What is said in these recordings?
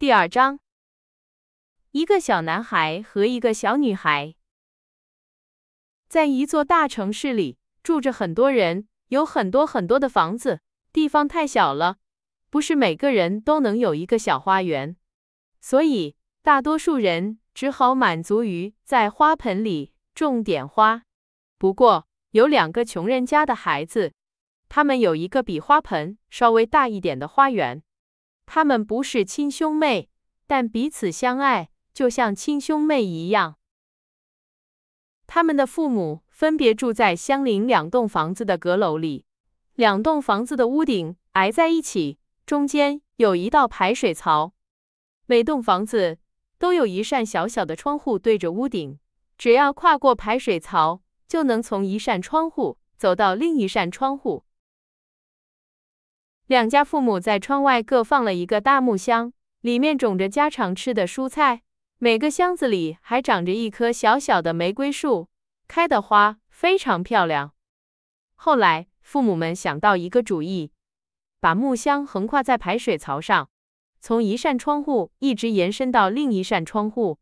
第2章，一個小男孩和一個小女孩。在一座大城市裡，住着很多人，有很多的房子，地方太小了，不是每個人都能有一個小花園，所以大多數人只好滿足於在花盆裡種點花。不過，有2個窮人家的孩子，他們有一個比花盆稍微大一點的花園。他們不是親兄妹，但彼此相愛，就像親兄妹一樣。他們的父母分別住在相鄰2棟房子的閣樓裡，2棟房子的屋頂挨在一起，中間有一道排水槽。每棟房子都有一扇小小的窗戶對着屋頂，只要跨過排水槽，就能從一扇窗戶走到另一扇窗戶。2家父母在窗外各放了一個大木箱，裡面種着家常吃的蔬菜，每個箱子裡還長着一棵小小的玫瑰樹，開的花非常漂亮。後來，父母們想到一個主意，把木箱橫跨在排水槽上，從一扇窗戶一直延伸到另一扇窗戶，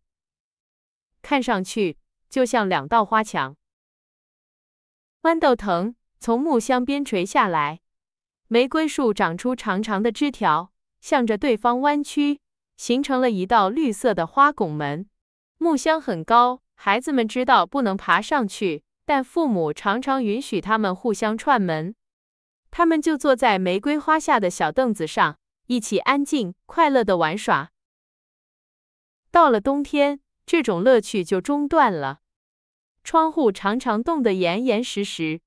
看上去就像2道花牆。豌豆藤從木箱邊垂下來，玫瑰樹長出長長的枝條，向着對方彎曲，形成了一道綠色的花拱門。木箱很高，孩子們知道不能爬上去，但父母常常允許他們互相串門。他們就坐在玫瑰花下的小凳子上，一起安靜快樂地玩耍。到了冬天，這種樂趣就中斷了。窗戶常常凍得嚴嚴實實，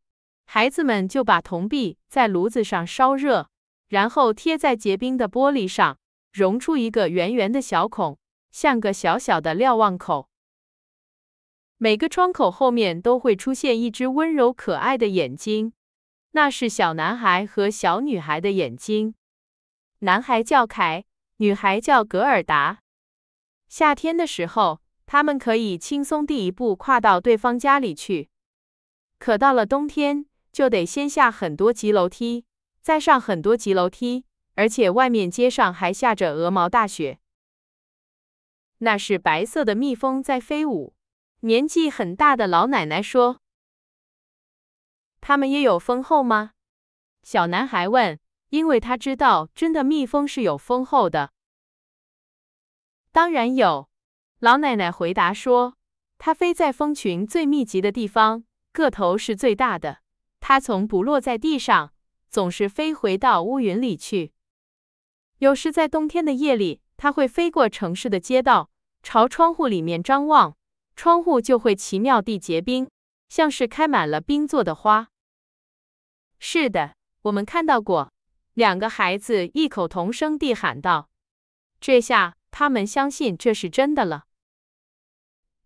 孩子們就把銅幣在爐子上燒熱，然後貼在結冰的玻璃上，熔出一個圓圓的小孔，像個小小的瞭望口。每個窗口後面都會出現一隻溫柔可愛的眼睛，那是小男孩和小女孩的眼睛。男孩叫凱，女孩叫格爾達。夏天的時候，他們可以輕鬆地一步跨到對方家裡去。可到了冬天，就得先下很多級樓梯，再上很多級樓梯，而且外面街上還下着鵝毛大雪。那是白色的蜜蜂在飛舞。年紀很大的老奶奶說：“他們也有蜂後嗎？”小男孩問，因為他知道真的蜜蜂是有蜂後的。當然有，老奶奶回答說，它飛在蜂群最密集的地方，個頭是最大的。它從不落在地上，總是飛回到烏雲裡去。有時在冬天的夜裡，它會飛過城市的街道，朝窗戶裡面張望，窗戶就會奇妙地結冰，像是開滿了冰做的花。是的，我們看到過，2個孩子異口同聲地喊道。這下他們相信這是真的了。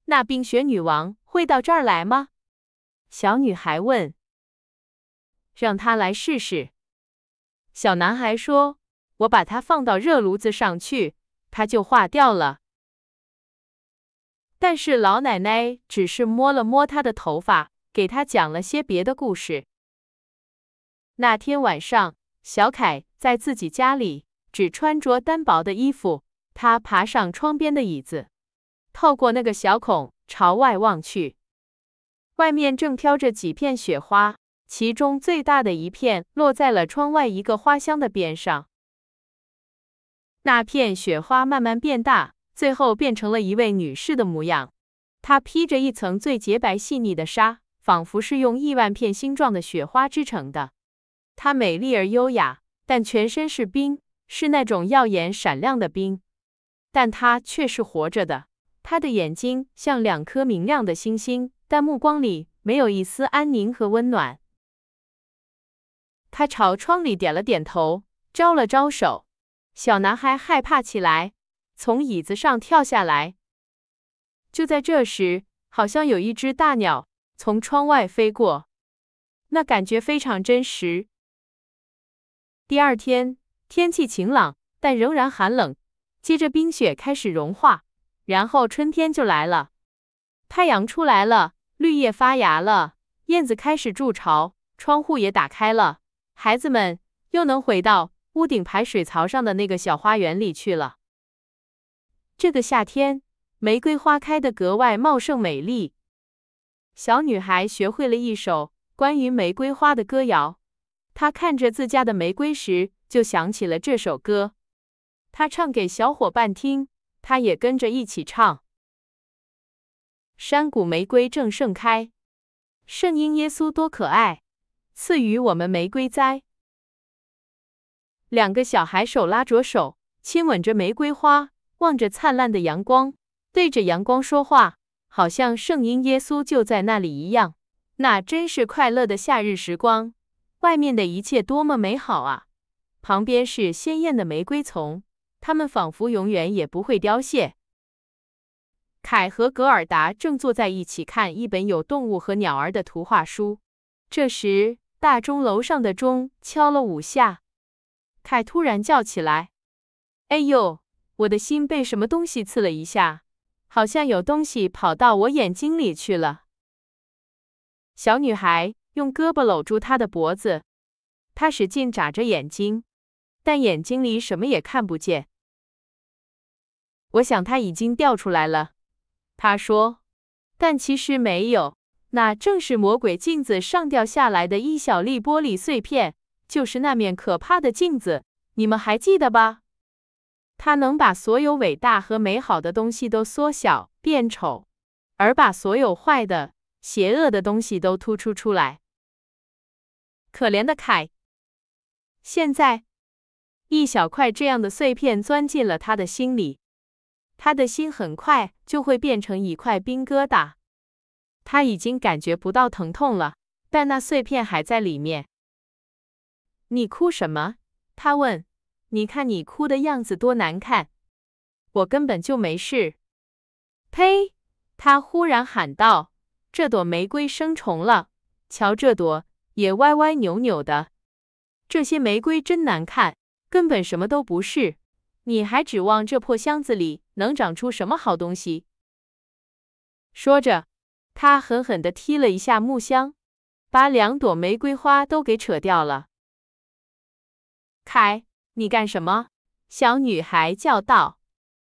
那冰雪女王會到這兒來嗎？小女孩問。讓她來試試。小男孩說，我把它放到熱爐子上去，它就化掉了。但是老奶奶只是摸了摸他的頭髮，給他講了些別的故事。那天晚上，小凱在自己家裡只穿着單薄的衣服，他爬上窗邊的椅子，透過那個小孔朝外望去。外面正飄着幾片雪花，其中最大的一片落在了窗外一個花箱的邊上。那片雪花慢慢變大，最後變成了一位女士的模樣。她披着一層最潔白細膩的紗，仿佛是用億萬片星狀的雪花織成的。她美麗而優雅，但全身是冰，是那種耀眼閃亮的冰。但她卻是活着的。她的眼睛像2顆明亮的星星，但目光裡沒有一絲安寧和溫暖。她朝窗裡點了點頭，招了招手。小男孩害怕起來，從椅子上跳下來。就在這時，好像有一隻大鳥從窗外飛過，那感覺非常真實。第2天，天氣晴朗，但仍然寒冷，接着冰雪開始融化，然後春天就來了。太陽出來了，綠葉發芽了，燕子開始築巢，窗戶也打開了，孩子們又能回到屋頂排水槽上的那個小花園裡去了。這個夏天，玫瑰花開得格外茂盛美麗。小女孩學會了一首關於玫瑰花的歌謠。她看着自家的玫瑰時，就想起了這首歌。她唱給小夥伴聽，她也跟着一起唱。山谷玫瑰正盛開，聖嬰耶穌多可愛，賜予我們玫瑰栽。兩個小孩手拉着手，親吻着玫瑰花，望着燦爛的陽光，對着陽光說話，好像聖嬰耶穌就在那裡一樣。那真是快樂的夏日時光，外面的一切多麼美好啊！旁邊是鮮豔的玫瑰叢，它們仿佛永遠也不會凋謝。凱和格爾達正坐在一起看一本有動物和鳥兒的圖畫書。這時，大鐘樓上的鐘敲了5下。凱突然叫起來：“哎呦，我的心被什麼東西刺了一下，好像有東西跑到我眼睛裡去了。”小女孩用胳膊摟住他的脖子，她使勁眨着眼睛，但眼睛裡什麼也看不見。我想它已經掉出來了，她說，但其實沒有，那正是魔鬼鏡子上掉下來的一小粒玻璃碎片，就是那面可怕的鏡子，你們還記得吧？它能把所有偉大和美好的東西都縮小變醜，而把所有壞的、邪惡的東西都突出出來。可憐的凱，現在，一小塊這樣的碎片鑽進了他的心裡，他的心很快就會變成一塊冰疙瘩。他已經感覺不到疼痛了，但那碎片還在裡面。你哭什麼？他問。你看你哭的樣子多難看。我根本就沒事。呸！他忽然喊道，這朵玫瑰生蟲了，瞧這朵也歪歪扭扭的。這些玫瑰真難看，根本什麼都不是。你還指望這破箱子裡能長出什麼好東西？說着，他狠狠地踢了一下木箱，把2朵玫瑰花都給扯掉了。凱，你幹什麼？小女孩叫道。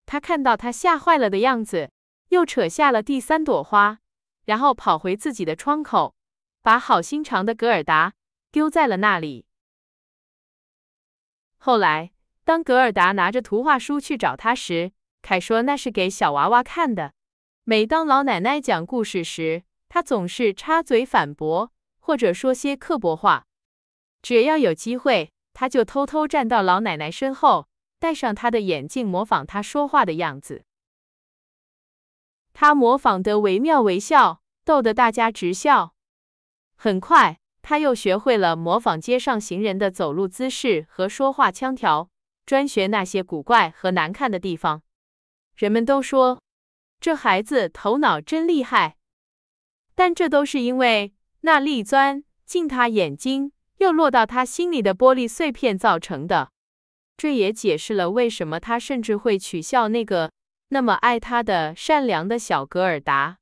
她看到他嚇壞了的樣子，又扯下了第3朵花，然後跑回自己的窗口，把好心腸的格爾達丟在了那裡。後來，當格爾達拿着圖畫書去找他時，凱說那是給小娃娃看的。每當老奶奶講故事時，他總是插嘴反駁，或者說些刻薄話。只要有機會，他就偷偷站到老奶奶身後，戴上他的眼鏡，模仿她說話的樣子。他模仿得惟妙惟肖，逗得大家直笑。很快，他又學會了模仿街上行人的走路姿勢和說話腔調，專學那些古怪和難看的地方。人們都說，這孩子頭腦真厲害。但這都是因為那粒鑽進他眼睛，又落到他心裡的玻璃碎片造成的。這也解釋了為什麼他甚至會取笑那個那麼愛他的善良的小格爾達。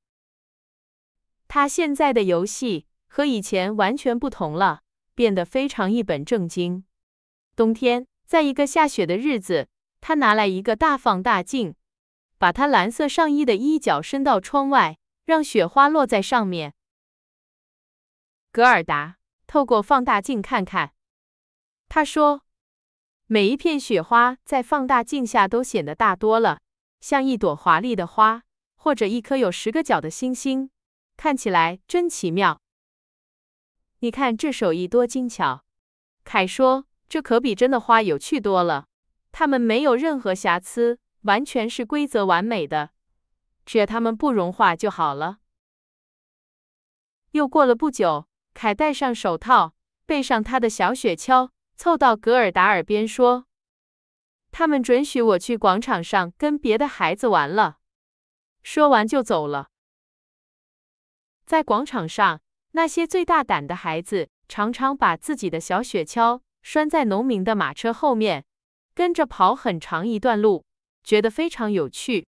他現在的遊戲和以前完全不同了，變得非常一本正經。冬天，在一個下雪的日子，他拿來一個大放大鏡，把他藍色上衣的衣角伸到窗外，讓雪花落在上面。格爾達透過放大鏡看看，他說，每一片雪花在放大鏡下都顯得大多了，像一朵華麗的花，或者一顆有10個角的星星，看起來真奇妙。你看這手藝多精巧。凱說，這可比真的花有趣多了，它們沒有任何瑕疵，完全是規則完美的，只要它們不融化就好了。又過了不久，凱戴上手套，背上他的小雪橇，湊到格爾達耳邊說，他們准許我去廣場上跟別的孩子玩了。說完就走了。在廣場上，那些最大膽的孩子常常把自己的小雪橇拴在農民的馬車後面，跟着跑很長一段路，覺得非常有趣。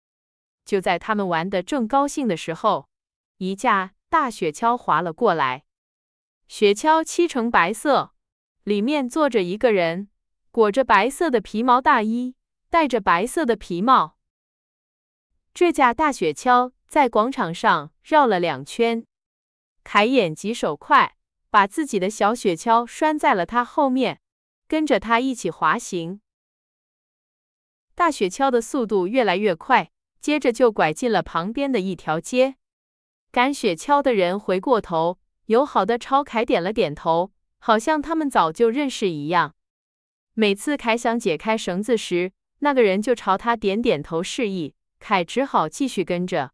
就在他們玩得正高興的時候，一架大雪橇滑了過來。雪橇漆成白色，裡面坐着一個人，裹着白色的皮毛大衣，戴着白色的皮帽。這架大雪橇在廣場上繞了2圈。凱眼疾手快，把自己的小雪橇拴在了他後面，跟着他一起滑行。大雪橇的速度越來越快，接着就拐進了旁邊的一條街。趕雪橇的人回過頭，友好地朝凱點了點頭，好像他們早就認識一樣。每次凱想解開繩子時，那個人就朝他點點頭示意，凱只好繼續跟着。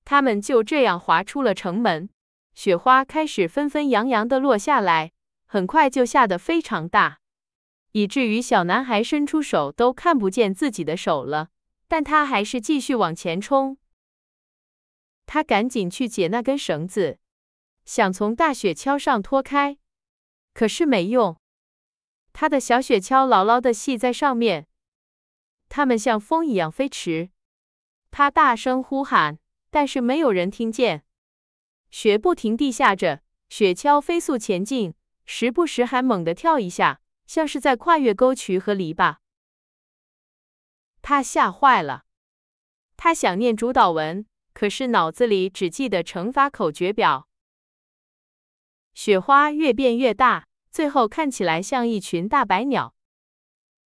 他們就這樣滑出了城門，雪花開始紛紛揚揚地落下來，很快就下得非常大，以至於小男孩伸出手都看不見自己的手了，但他還是繼續往前衝。他趕緊去解那根繩子，想從大雪橇上脫開，可是沒用。他的小雪橇牢牢地繫在上面，它們像風一樣飛馳。他大聲呼喊，但是沒有人聽見。雪不停地下着，雪橇飛速前進，時不時還猛地跳一下，像是在跨越溝渠和籬笆。他嚇壞了，他想念主禱文，可是腦子裡只記得乘法口訣表。雪花越變越大，最後看起來像一群大白鳥。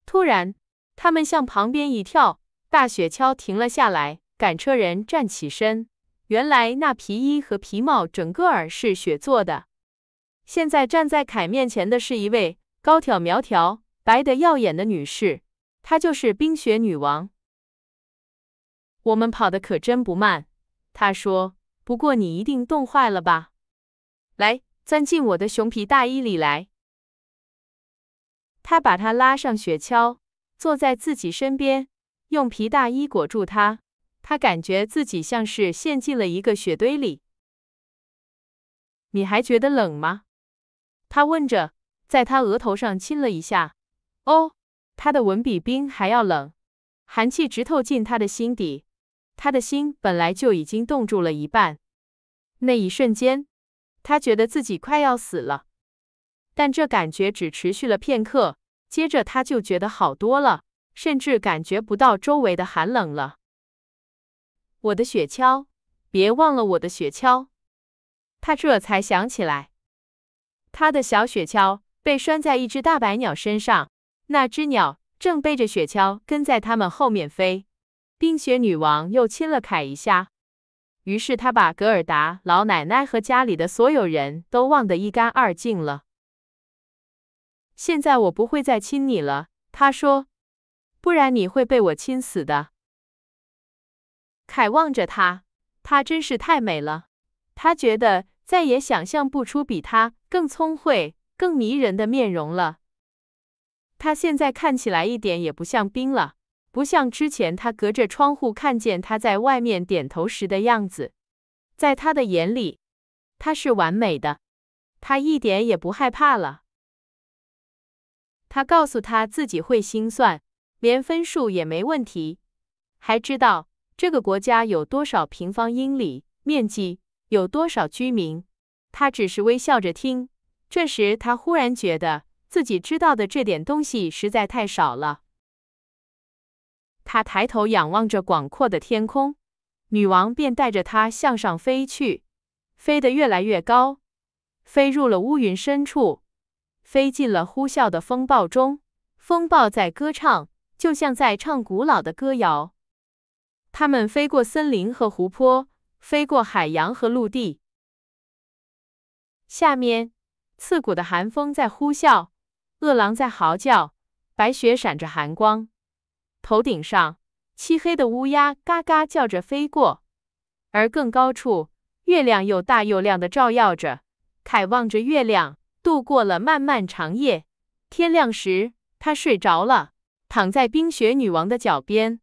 突然，它們向旁邊一跳，大雪橇停了下來，趕車人站起身。原來那皮衣和皮帽整個兒是雪做的。現在站在凱面前的是一位高挑苗條、白得耀眼的女士，她就是冰雪女王。我們跑得可真不慢，她說，不過你一定凍壞了吧？來，鑽進我的熊皮大衣裡來。他把她拉上雪橇，坐在自己身邊，用皮大衣裹住她。他感覺自己像是陷進了一個雪堆裡。你還覺得冷嗎？他問着，在他額頭上親了一下。哦，他的吻比冰還要冷，寒氣直透進他的心底。他的心本來就已經凍住了一半。那一瞬間，他覺得自己快要死了。但這感覺只持續了片刻，接着他就覺得好多了，甚至感覺不到周圍的寒冷了。我的雪橇，別忘了我的雪橇。他這才想起來，他的小雪橇被拴在一隻大白鳥身上，那隻鳥正背着雪橇跟在他們後面飛。冰雪女王又親了凱一下，於是他把格爾達老奶奶和家裡的所有人都忘得一乾二淨了。現在我不會再親你了，他說，不然你會被我親死的。凱望着她，她真是太美了。他覺得再也想象不出比她更聰慧、更迷人的面容了。她現在看起來一點也不像冰了，不像之前他隔着窗戶看見她在外面點頭時的樣子。在他的眼裡，她是完美的，他一點也不害怕了。他告訴她自己會心算，連分數也沒問題，還知道這個國家有多少平方英里，面積有多少居民。他只是微笑着聽。這時他忽然覺得自己知道的這點東西實在太少了。他抬頭仰望着廣闊的天空，女王便帶着他向上飛去，飛得越來越高，飛入了烏雲深處，飛進了呼嘯的風暴中。風暴在歌唱，就像在唱古老的歌謠。他們飛過森林和湖泊，飛過海洋和陸地。下面，刺骨的寒風在呼嘯，餓狼在嚎叫，白雪閃着寒光。頭頂上，漆黑的烏鴉嘎嘎叫着飛過，而更高處，月亮又大又亮地照耀着。凱望着月亮，度過了漫漫長夜。天亮時，他睡着了，躺在冰雪女王的腳邊。